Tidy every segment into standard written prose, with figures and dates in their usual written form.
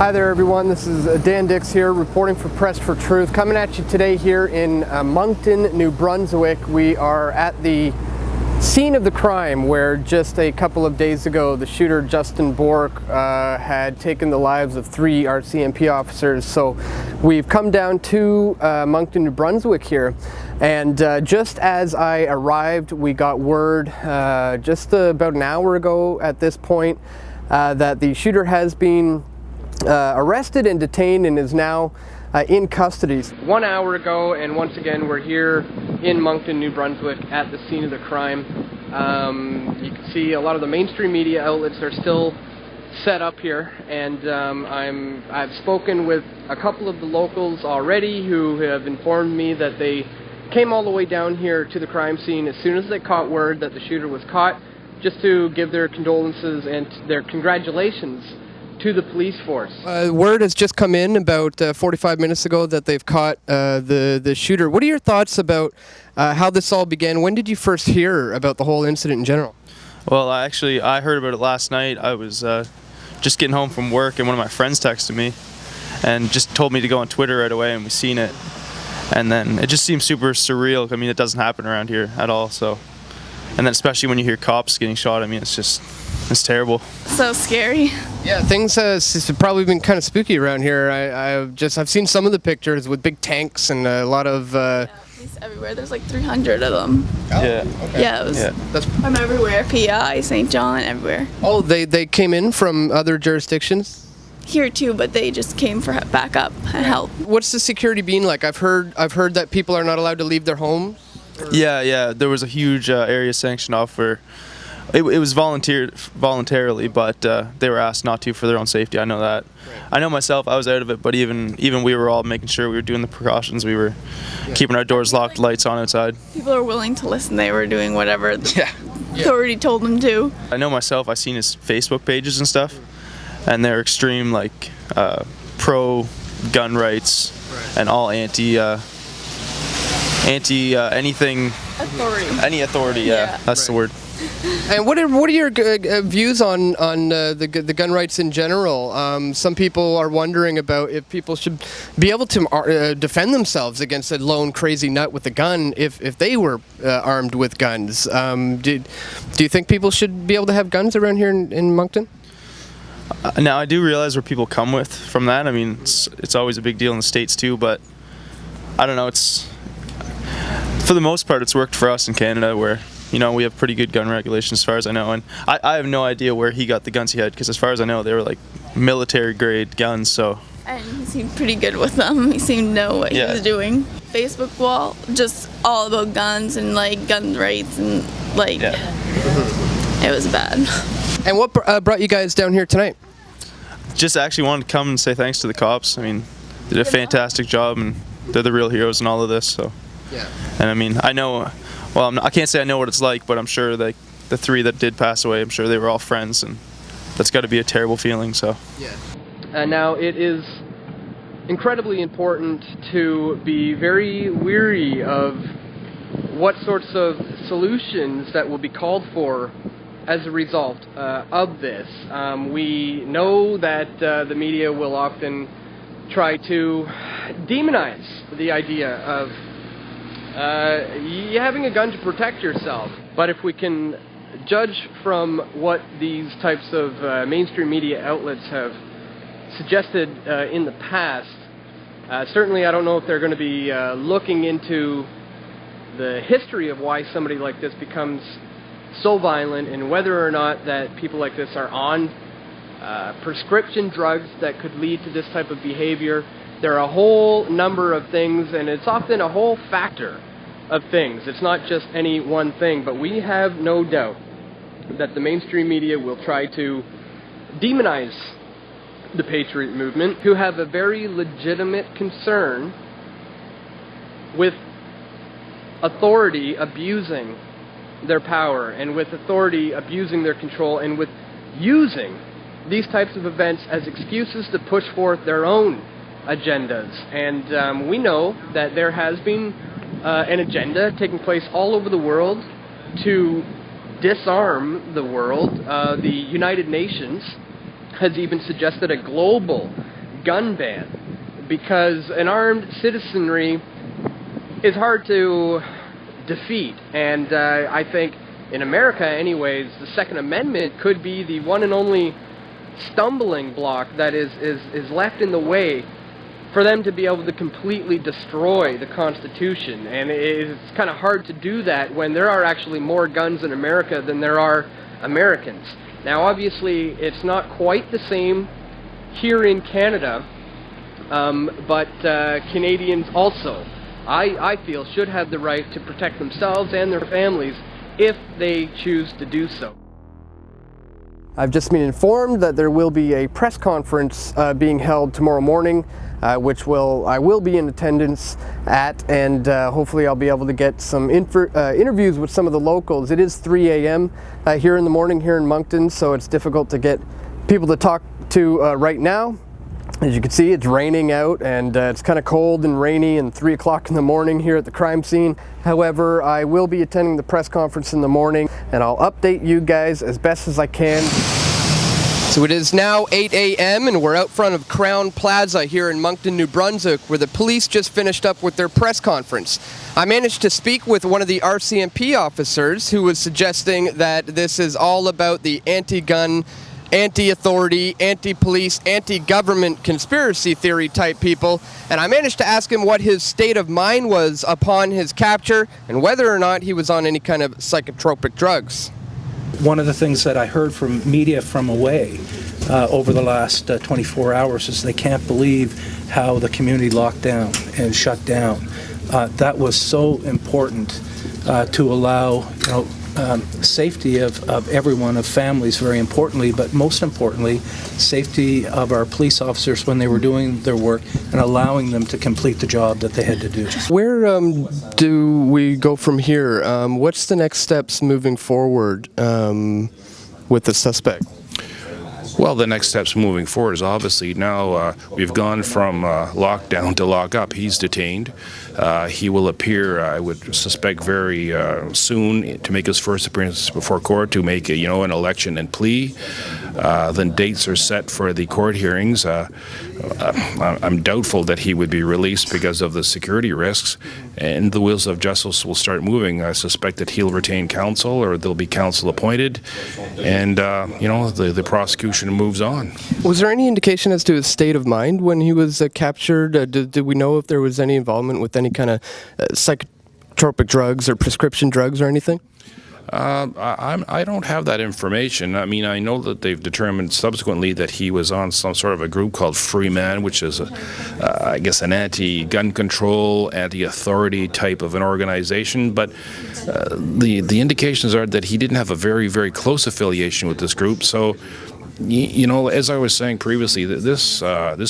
Hi there everyone, this is Dan Dix here reporting for Press for Truth, coming at you today here in Moncton, New Brunswick. We are at the scene of the crime where just a couple of days ago the shooter Justin Bork had taken the lives of 3 RCMP officers. So we've come down to Moncton, New Brunswick here, and just as I arrived we got word just about an hour ago at this point that the shooter has been arrested and detained and is now in custody. 1 hour ago, and once again we're here in Moncton, New Brunswick at the scene of the crime. You can see a lot of the mainstream media outlets are still set up here, and I've spoken with a couple of the locals already who have informed me that they came all the way down here to the crime scene as soon as they caught word that the shooter was caught, just to give their condolences and their congratulations to the police force. Word has just come in about 45 minutes ago that they've caught the shooter. What are your thoughts about how this all began? When did you first hear about the whole incident in general? Well, I heard about it last night. I was just getting home from work, and one of my friends texted me and just told me to go on Twitter right away, and we seen it. And then it just seems super surreal. I mean, it doesn't happen around here at all. So, and then especially when you hear cops getting shot, I mean, it's terrible. So scary. Yeah, things have probably been kind of spooky around here. I've seen some of the pictures with big tanks and a lot of. Yeah, police everywhere. There's like 300 of them. Oh, yeah. Okay. Yeah, it was from everywhere. PI, St. John, everywhere. Oh, they came in from other jurisdictions. Here too, but they just came for backup and help. What's the security been like? I've heard that people are not allowed to leave their homes. Yeah. There was a huge area sanctioned off for. It was voluntarily, but they were asked not to for their own safety. I know that. Right. I know myself, I was out of it, but even we were all making sure we were doing the precautions. We were keeping our doors locked, lights on outside. People are willing to listen. They were doing whatever the authority told them to. I know myself, I've seen his Facebook pages and stuff, and they're extreme, like pro gun rights and all anti anything. Authority. Any authority, yeah. That's the word. And what are your views on the gun rights in general? Some people are wondering about if people should be able to defend themselves against a lone crazy nut with a gun if they were armed with guns. Do you think people should be able to have guns around here in Moncton? Now, I do realize where people come from that. I mean, it's always a big deal in the States too, but I don't know. It's for the most part, it's worked for us in Canada, where we have pretty good gun regulations as far as I know, and I have no idea where he got the guns he had, because as far as I know they were like military grade guns. So. And he seemed pretty good with them. He seemed to know what he was doing. Facebook wall, just all about guns and like gun rights and like it was bad. And what brought you guys down here tonight? Just actually wanted to come and say thanks to the cops. I mean, they did a fantastic job, and they're the real heroes in all of this. So. Yeah. And I mean, I know. Well, I can't say I know what it's like, but I'm sure the 3 that did pass away, I'm sure they were all friends, and that's got to be a terrible feeling. So. Yeah. Now it is incredibly important to be very weary of what sorts of solutions that will be called for as a result of this. We know that the media will often try to demonize the idea of you having a gun to protect yourself. But if we can judge from what these types of mainstream media outlets have suggested in the past, certainly I don't know if they're going to be looking into the history of why somebody like this becomes so violent, and whether or not that people like this are on prescription drugs that could lead to this type of behavior. There are a whole number of things, and it's often a whole factor of things. It's not just any one thing, but we have no doubt that the mainstream media will try to demonize the Patriot movement, who have a very legitimate concern with authority abusing their power, and with authority abusing their control, and with using these types of events as excuses to push forth their own agendas. And we know that there has been an agenda taking place all over the world to disarm the world. The United Nations has even suggested a global gun ban, because an armed citizenry is hard to defeat, and I think in America anyways, the Second Amendment could be the one and only stumbling block that is left in the way for them to be able to completely destroy the Constitution. And it's kind of hard to do that when there are actually more guns in America than there are Americans. Now obviously it's not quite the same here in Canada, but Canadians also, I feel, should have the right to protect themselves and their families if they choose to do so. I've just been informed that there will be a press conference being held tomorrow morning, which I will be in attendance at, and hopefully I'll be able to get some interviews with some of the locals. It is 3 a.m. Here in the morning here in Moncton, so it's difficult to get people to talk to right now. As you can see, it's raining out, and it's kind of cold and rainy and 3 o'clock in the morning here at the crime scene. However, I will be attending the press conference in the morning, and I'll update you guys as best as I can. So it is now 8 a.m. and we're out front of Crown Plaza here in Moncton, New Brunswick, where the police just finished up with their press conference. I managed to speak with one of the RCMP officers who was suggesting that this is all about the anti-gun, anti-authority, anti-police, anti-government conspiracy theory type people, and I managed to ask him what his state of mind was upon his capture and whether or not he was on any kind of psychotropic drugs. One of the things that I heard from media from away over the last 24 hours is they can't believe how the community locked down and shut down. That was so important to allow, safety of everyone, of families, very importantly, but most importantly, safety of our police officers when they were doing their work and allowing them to complete the job that they had to do. Where do we go from here? What's the next steps moving forward with the suspect? Well, the next steps moving forward is obviously now we've gone from lockdown to lockup. He's detained. He will appear, I would suspect, very soon to make his first appearance before court to make an election and plea. Then dates are set for the court hearings. I'm doubtful that he would be released because of the security risks, and the wheels of justice will start moving. I suspect that he'll retain counsel, or there'll be counsel appointed, and the prosecution moves on. Was there any indication as to his state of mind when he was captured? Did we know if there was any involvement with any kind of psychotropic drugs or prescription drugs or anything? I don't have that information. I mean, I know that they've determined subsequently that he was on some sort of a group called Free Man, which is, I guess, an anti-gun control, anti-authority type of an organization. But the indications are that he didn't have a very, very close affiliation with this group. So, as I was saying previously, this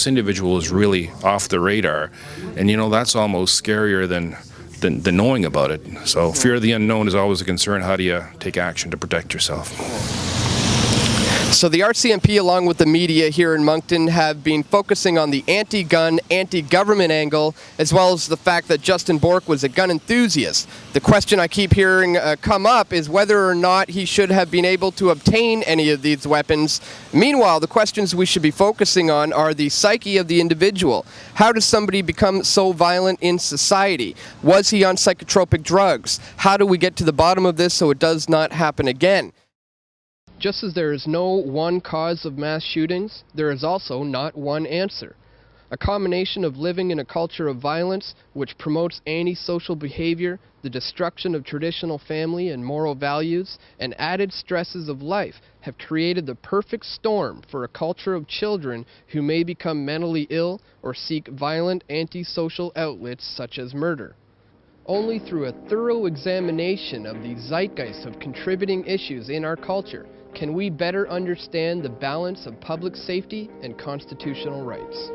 individual is really off the radar, and that's almost scarier than knowing about it. So fear of the unknown is always a concern. How do you take action to protect yourself? So the RCMP, along with the media here in Moncton, have been focusing on the anti-gun, anti-government angle, as well as the fact that Justin Bourque was a gun enthusiast. The question I keep hearing come up is whether or not he should have been able to obtain any of these weapons. Meanwhile, the questions we should be focusing on are the psyche of the individual. How does somebody become so violent in society? Was he on psychotropic drugs? How do we get to the bottom of this so it does not happen again? Just as there is no one cause of mass shootings, there is also not one answer. A combination of living in a culture of violence, which promotes antisocial behavior, the destruction of traditional family and moral values, and added stresses of life have created the perfect storm for a culture of children who may become mentally ill or seek violent antisocial outlets such as murder. Only through a thorough examination of the zeitgeist of contributing issues in our culture can we better understand the balance of public safety and constitutional rights.